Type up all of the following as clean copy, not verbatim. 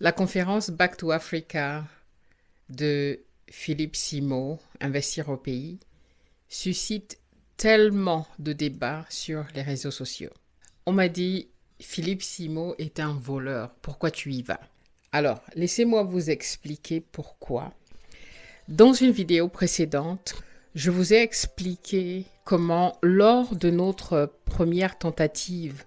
La conférence Back to Africa de Philippe Simo, Investir au pays, suscite tellement de débats sur les réseaux sociaux. On m'a dit, Philippe Simo est un voleur, pourquoi tu y vas? Alors, laissez-moi vous expliquer pourquoi. Dans une vidéo précédente, je vous ai expliqué comment, lors de notre première tentative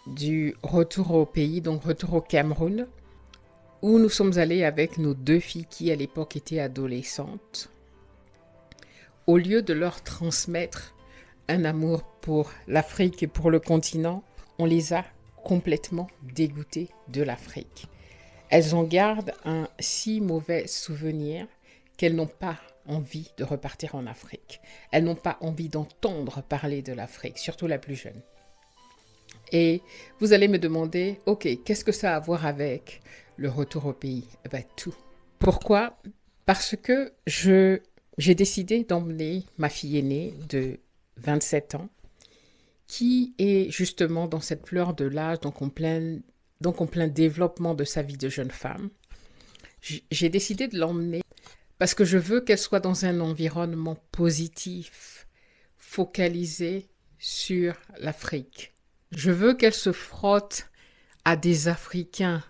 du retour au pays, donc retour au Cameroun, où nous sommes allés avec nos deux filles qui à l'époque étaient adolescentes, au lieu de leur transmettre un amour pour l'Afrique et pour le continent, on les a complètement dégoûtées de l'Afrique. Elles en gardent un si mauvais souvenir qu'elles n'ont pas envie de repartir en Afrique. Elles n'ont pas envie d'entendre parler de l'Afrique, surtout la plus jeune. Et vous allez me demander, ok, qu'est-ce que ça a à voir avec le retour au pays? Eh bien, tout. Pourquoi? Parce que j'ai décidé d'emmener ma fille aînée de 27 ans, qui est justement dans cette fleur de l'âge, donc en plein développement de sa vie de jeune femme. J'ai décidé de l'emmener parce que je veux qu'elle soit dans un environnement positif, focalisé sur l'Afrique. Je veux qu'elle se frotte à des Africains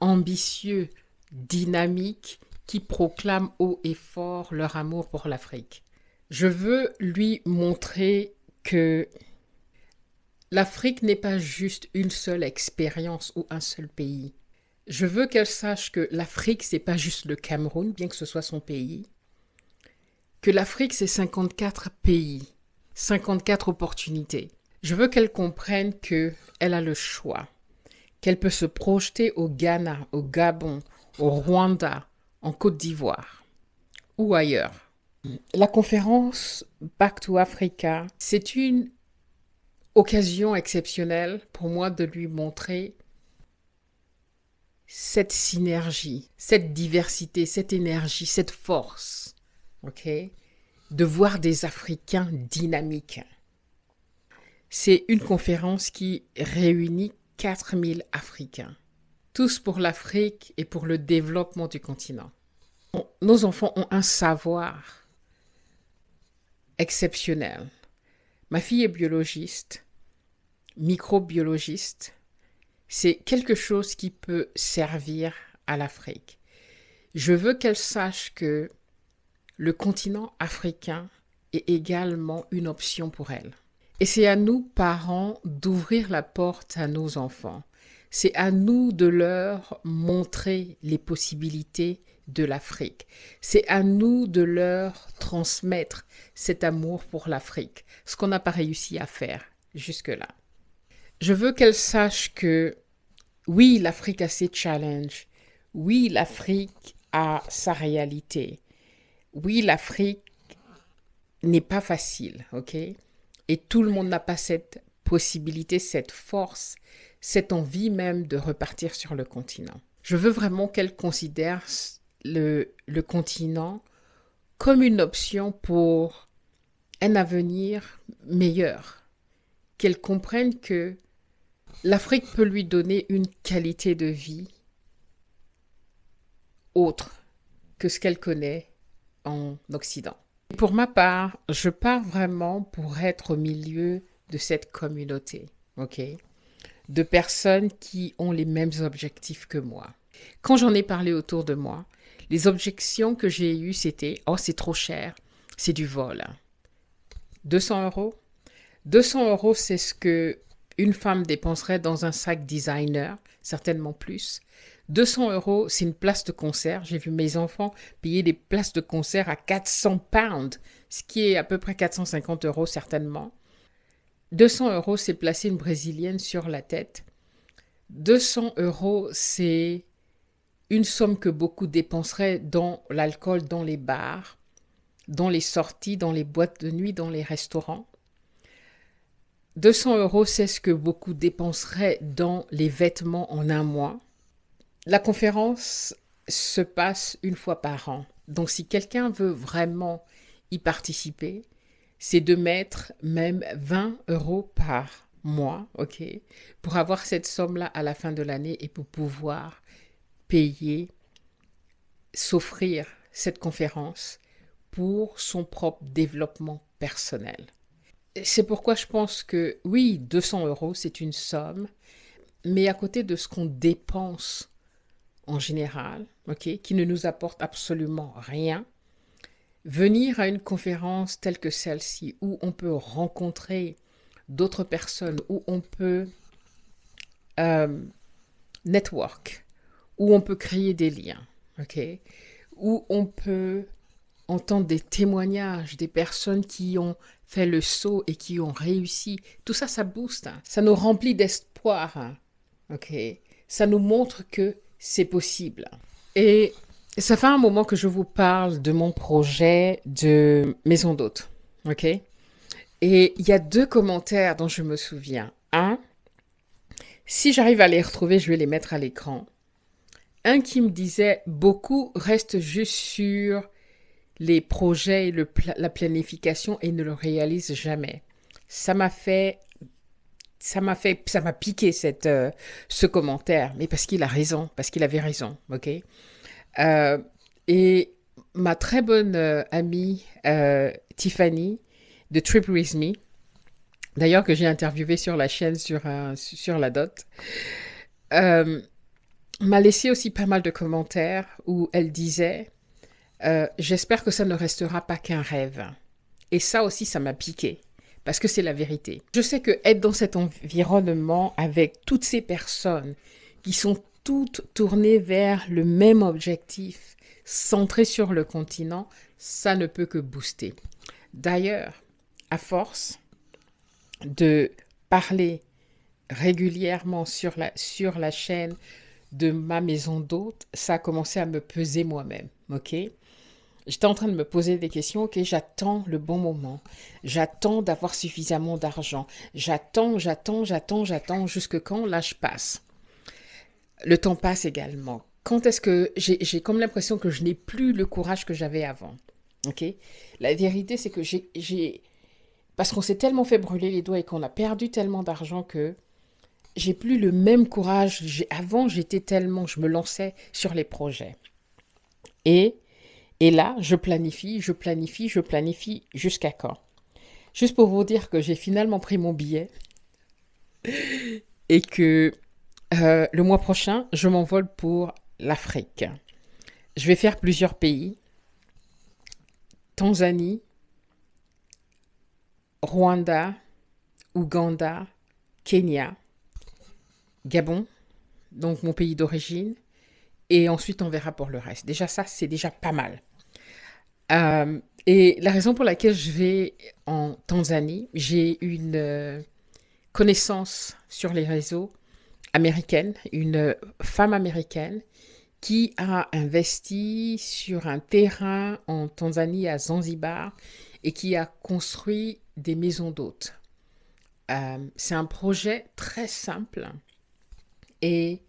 ambitieux, dynamiques, qui proclament haut et fort leur amour pour l'Afrique. Je veux lui montrer que l'Afrique n'est pas juste une seule expérience ou un seul pays. Je veux qu'elle sache que l'Afrique, c'est pas juste le Cameroun, bien que ce soit son pays. Que l'Afrique, c'est 54 pays, 54 opportunités. Je veux qu'elle comprenne qu'elle a le choix, qu'elle peut se projeter au Ghana, au Gabon, au Rwanda, en Côte d'Ivoire ou ailleurs. La conférence Back to Africa, c'est une occasion exceptionnelle pour moi de lui montrer cette synergie, cette diversité, cette énergie, cette force, ok, de voir des Africains dynamiques. C'est une conférence qui réunit 4000 Africains, tous pour l'Afrique et pour le développement du continent. Nos enfants ont un savoir exceptionnel. Ma fille est biologiste, microbiologiste. C'est quelque chose qui peut servir à l'Afrique. Je veux qu'elle sache que le continent africain est également une option pour elle. Et c'est à nous, parents, d'ouvrir la porte à nos enfants. C'est à nous de leur montrer les possibilités de l'Afrique. C'est à nous de leur transmettre cet amour pour l'Afrique, ce qu'on n'a pas réussi à faire jusque-là. Je veux qu'elle sache que oui, l'Afrique a ses challenges. Oui, l'Afrique a sa réalité. Oui, l'Afrique n'est pas facile, ok? Et tout le monde n'a pas cette possibilité, cette force, cette envie même de repartir sur le continent. Je veux vraiment qu'elle considère le continent comme une option pour un avenir meilleur. Qu'elle comprenne que l'Afrique peut lui donner une qualité de vie autre que ce qu'elle connaît en Occident. Pour ma part, je pars vraiment pour être au milieu de cette communauté, ok? De personnes qui ont les mêmes objectifs que moi. Quand j'en ai parlé autour de moi, les objections que j'ai eues, c'était « Oh, c'est trop cher, c'est du vol. » 200 euros? 200 euros, c'est ce que une femme dépenserait dans un sac designer, certainement plus. 200 euros, c'est une place de concert. J'ai vu mes enfants payer des places de concert à 400 pounds, ce qui est à peu près 450 euros certainement. 200 euros, c'est placer une brésilienne sur la tête. 200 euros, c'est une somme que beaucoup dépenseraient dans l'alcool, dans les bars, dans les sorties, dans les boîtes de nuit, dans les restaurants. 200 euros, c'est ce que beaucoup dépenseraient dans les vêtements en un mois. La conférence se passe une fois par an. Donc, si quelqu'un veut vraiment y participer, c'est de mettre même 20 euros par moi, ok, pour avoir cette somme-là à la fin de l'année et pour pouvoir payer, s'offrir cette conférence pour son propre développement personnel. C'est pourquoi je pense que oui, 200 euros, c'est une somme, mais à côté de ce qu'on dépense en général, ok, qui ne nous apporte absolument rien, venir à une conférence telle que celle-ci, où on peut rencontrer d'autres personnes, où on peut euh, network, où on peut créer des liens, ok, où on peut entendre des témoignages des personnes qui ont fait le saut et qui ont réussi. Tout ça, ça booste, hein. Ça nous remplit d'espoir, hein. Ok, ça nous montre que c'est possible. Et ça fait un moment que je vous parle de mon projet de maison d'hôte. Ok, et il y a 2 commentaires dont je me souviens. Un, si j'arrive à les retrouver, je vais les mettre à l'écran. Un qui me disait beaucoup restent juste sur les projets et la planification et ne le réalisent jamais. Ça m'a piqué ce commentaire, mais parce qu'il a raison, parce qu'il avait raison, ok. Euh, et ma très bonne amie Tiffany de Trip With Me, d'ailleurs que j'ai interviewé sur la chaîne sur la dot, euh, m'a laissé aussi pas mal de commentaires où elle disait j'espère que ça ne restera pas qu'un rêve. Et ça aussi, ça m'a piqué. Parce que c'est la vérité. Je sais que être dans cet environnement avec toutes ces personnes qui sont toutes tournées vers le même objectif, centrées sur le continent, ça ne peut que booster. D'ailleurs, à force de parler régulièrement sur la chaîne de ma maison d'hôte, ça a commencé à me peser moi-même, ok? J'étais en train de me poser des questions, ok, j'attends le bon moment, j'attends d'avoir suffisamment d'argent, j'attends, jusque quand l'âge passe. Le temps passe également. Quand est-ce que j'ai comme l'impression que je n'ai plus le courage que j'avais avant, ok? La vérité, c'est que parce qu'on s'est tellement fait brûler les doigts et qu'on a perdu tellement d'argent que j'ai plus le même courage. Avant, je me lançais sur les projets. Et là, je planifie jusqu'à quand? Juste pour vous dire que j'ai finalement pris mon billet et que le mois prochain, je m'envole pour l'Afrique. Je vais faire plusieurs pays. Tanzanie, Rwanda, Ouganda, Kenya, Gabon, donc mon pays d'origine. Et ensuite, on verra pour le reste. Déjà, ça, c'est déjà pas mal. Et la raison pour laquelle je vais en Tanzanie, j'ai une connaissance sur les réseaux américaine, une femme américaine qui a investi sur un terrain en Tanzanie à Zanzibar et qui a construit des maisons d'hôtes. C'est un projet très simple et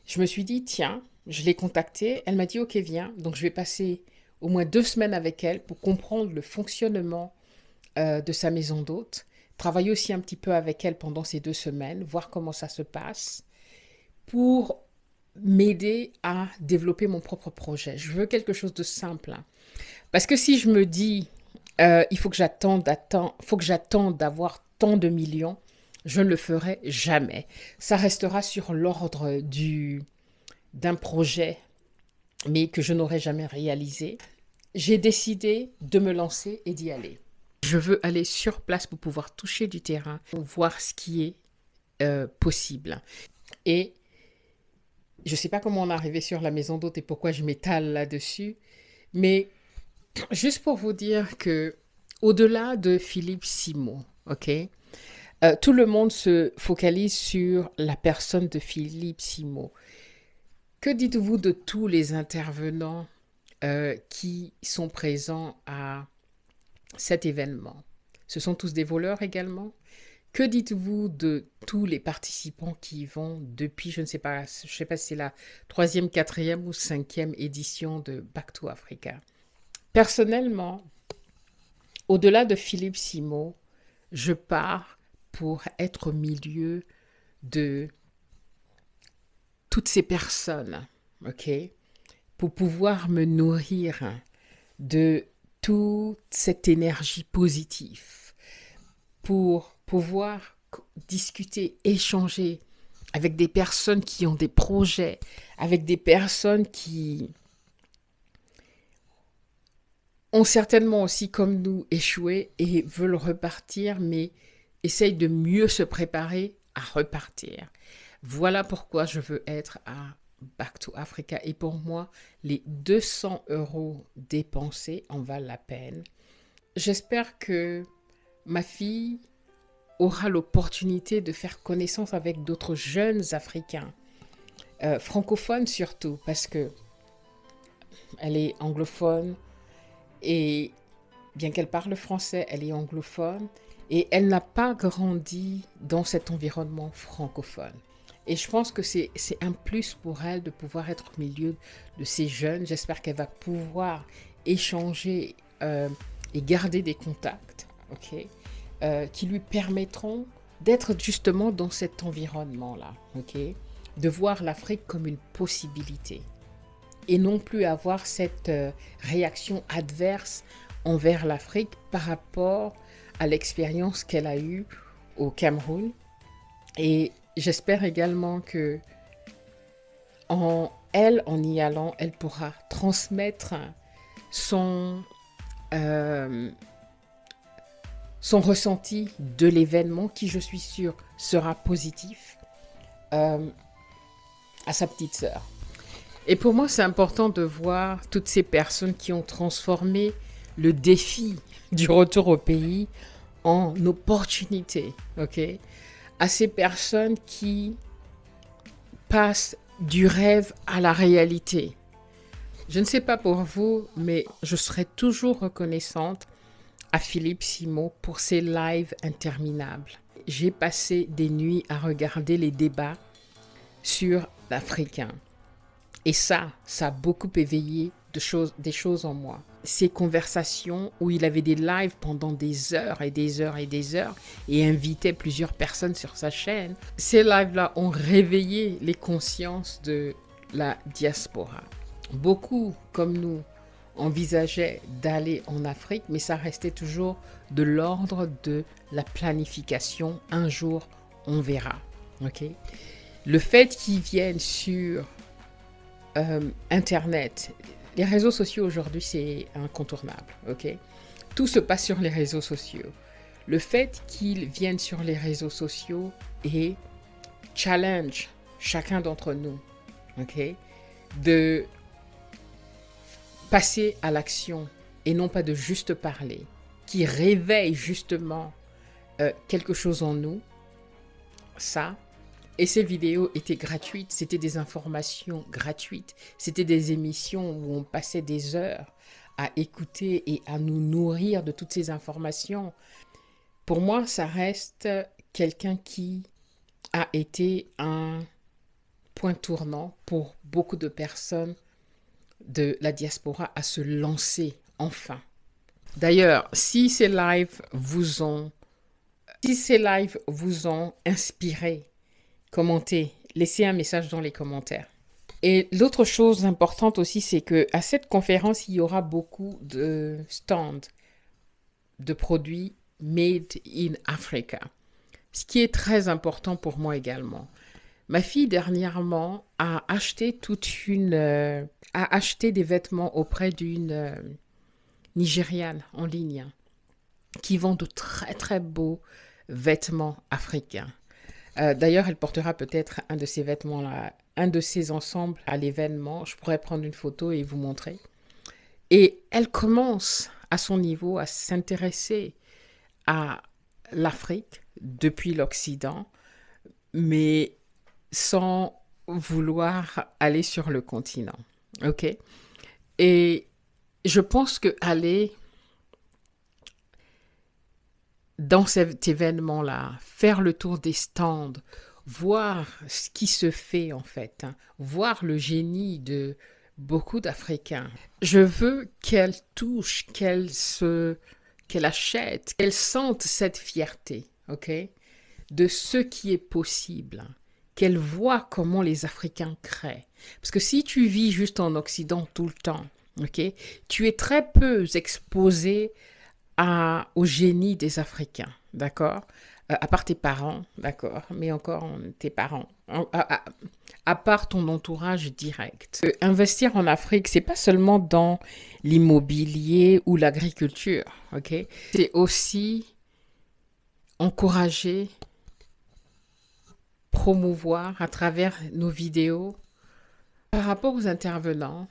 je me suis dit, tiens, je l'ai contactée, elle m'a dit, ok, viens. Donc je vais passer au moins 2 semaines avec elle pour comprendre le fonctionnement de sa maison d'hôte, travailler aussi un petit peu avec elle pendant ces 2 semaines, voir comment ça se passe, pour m'aider à développer mon propre projet. Je veux quelque chose de simple, hein. Parce que si je me dis, il faut que j'attende d'avoir tant de millions, je ne le ferai jamais. Ça restera sur l'ordre d'un projet, mais que je n'aurai jamais réalisé. J'ai décidé de me lancer et d'y aller. Je veux aller sur place pour pouvoir toucher du terrain, pour voir ce qui est possible. Et je ne sais pas comment on est arrivé sur la maison d'hôte et pourquoi je m'étale là-dessus, mais juste pour vous dire que au-delà de Philippe Simon, ok, tout le monde se focalise sur la personne de Philippe Simon. Que dites-vous de tous les intervenants qui sont présents à cet événement? Ce sont tous des voleurs également? Que dites-vous de tous les participants qui y vont depuis, je ne sais pas si c'est la 3e, 4e ou 5e édition de Back to Africa? Personnellement, au-delà de Philippe Simon, je pars pour être au milieu de toutes ces personnes, ok, pour pouvoir me nourrir de toute cette énergie positive, pour pouvoir discuter, échanger avec des personnes qui ont des projets, avec des personnes qui ont certainement aussi, comme nous, échoué et veulent repartir, mais essayent de mieux se préparer à repartir. Voilà pourquoi je veux être à Back to Africa. Et pour moi, les 200 € dépensés en valent la peine. J'espère que ma fille aura l'opportunité de faire connaissance avec d'autres jeunes Africains, francophones surtout, parce que elle est anglophone et bien qu'elle parle français, elle est anglophone et elle n'a pas grandi dans cet environnement francophone. Et je pense que c'est un plus pour elle de pouvoir être au milieu de ces jeunes. J'espère qu'elle va pouvoir échanger et garder des contacts, ok, qui lui permettront d'être justement dans cet environnement-là, ok, de voir l'Afrique comme une possibilité et non plus avoir cette réaction adverse envers l'Afrique par rapport à l'expérience qu'elle a eue au Cameroun. Et j'espère également que en y allant, elle pourra transmettre son ressenti de l'événement qui, je suis sûre, sera positif à sa petite sœur. Et pour moi, c'est important de voir toutes ces personnes qui ont transformé le défi du retour au pays en opportunité, ok? À ces personnes qui passent du rêve à la réalité. Je ne sais pas pour vous, mais je serai toujours reconnaissante à Philippe Simon pour ses lives interminables. J'ai passé des nuits à regarder les débats sur l'Africain. Et ça a beaucoup éveillé des choses en moi. Ces conversations où il avait des lives pendant des heures et des heures et des heures et invitait plusieurs personnes sur sa chaîne, ces lives-là ont réveillé les consciences de la diaspora. Beaucoup, comme nous, envisageaient d'aller en Afrique, mais ça restait toujours de l'ordre de la planification. Un jour, on verra. Okay? Le fait qu'ils viennent sur Internet, les réseaux sociaux aujourd'hui, c'est incontournable. Okay? Tout se passe sur les réseaux sociaux. Le fait qu'ils viennent sur les réseaux sociaux et challenge chacun d'entre nous, okay? De passer à l'action et non pas de juste parler, qui réveille justement quelque chose en nous, ça. Et ces vidéos étaient gratuites, c'était des informations gratuites, c'était des émissions où on passait des heures à écouter et à nous nourrir de toutes ces informations. Pour moi, ça reste quelqu'un qui a été un point tournant pour beaucoup de personnes de la diaspora à se lancer enfin. D'ailleurs, si ces lives vous ont inspiré, commentez, laissez un message dans les commentaires. Et l'autre chose importante aussi, c'est qu'à cette conférence, il y aura beaucoup de stands de produits made in Africa. Ce qui est très important pour moi également. Ma fille, dernièrement, a acheté des vêtements auprès d'une Nigériane en ligne qui vend de très très beaux vêtements africains. D'ailleurs, elle portera peut-être un de ces vêtements-là, un de ces ensembles à l'événement. Je pourrais prendre une photo et vous montrer. Et elle commence à son niveau à s'intéresser à l'Afrique depuis l'Occident, mais sans vouloir aller sur le continent. Ok? Et je pense qu'aller dans cet événement-là, faire le tour des stands, voir ce qui se fait en fait, voir le génie de beaucoup d'Africains. Je veux qu'elle touche, qu'elle achète, qu'elle sente cette fierté, ok? de ce qui est possible, qu'elle voit comment les Africains créent. Parce que si tu vis juste en Occident tout le temps, ok, tu es très peu exposé au génie des Africains, d'accord? À part tes parents, d'accord? Mais encore tes parents. À part ton entourage direct. Investir en Afrique, c'est pas seulement dans l'immobilier ou l'agriculture, ok? C'est aussi encourager, promouvoir à travers nos vidéos. Par rapport aux intervenants,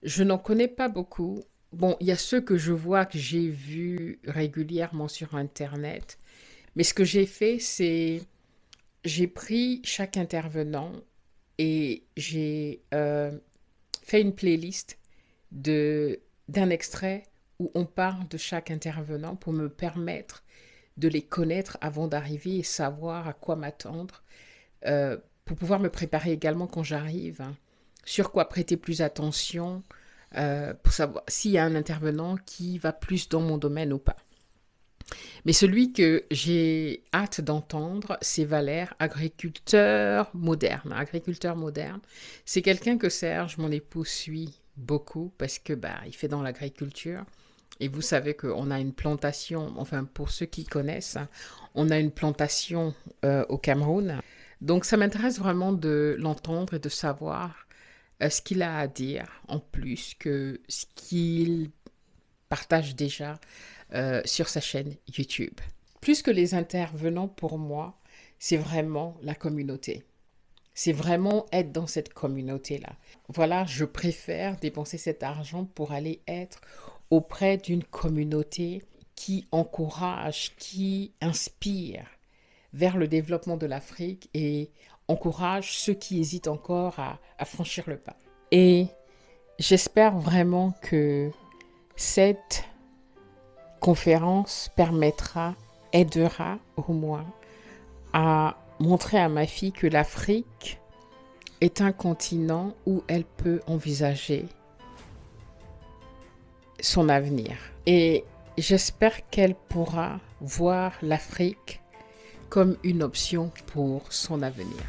je n'en connais pas beaucoup. Bon, il y a ceux que je vois, que j'ai vus régulièrement sur Internet. Mais ce que j'ai fait, c'est j'ai pris chaque intervenant et j'ai fait une playlist d'un extrait où on parle de chaque intervenant pour me permettre de les connaître avant d'arriver et savoir à quoi m'attendre, pour pouvoir me préparer également quand j'arrive, hein, sur quoi prêter plus attention, pour savoir s'il y a un intervenant qui va plus dans mon domaine ou pas. Mais celui que j'ai hâte d'entendre, c'est Valère, agriculteur moderne. Agriculteur moderne, c'est quelqu'un que Serge, mon époux, suit beaucoup parce que il fait dans l'agriculture. Et vous savez qu'on a une plantation, enfin pour ceux qui connaissent, hein, on a une plantation au Cameroun. Donc ça m'intéresse vraiment de l'entendre et de savoir ce qu'il a à dire, en plus que ce qu'il partage déjà sur sa chaîne YouTube. Plus que les intervenants, pour moi, c'est vraiment la communauté. C'est vraiment être dans cette communauté-là. Voilà, je préfère dépenser cet argent pour aller être auprès d'une communauté qui encourage, qui inspire vers le développement de l'Afrique et encourage ceux qui hésitent encore à franchir le pas. Et j'espère vraiment que cette conférence aidera au moins à montrer à ma fille que l'Afrique est un continent où elle peut envisager son avenir. Et j'espère qu'elle pourra voir l'Afrique comme une option pour son avenir.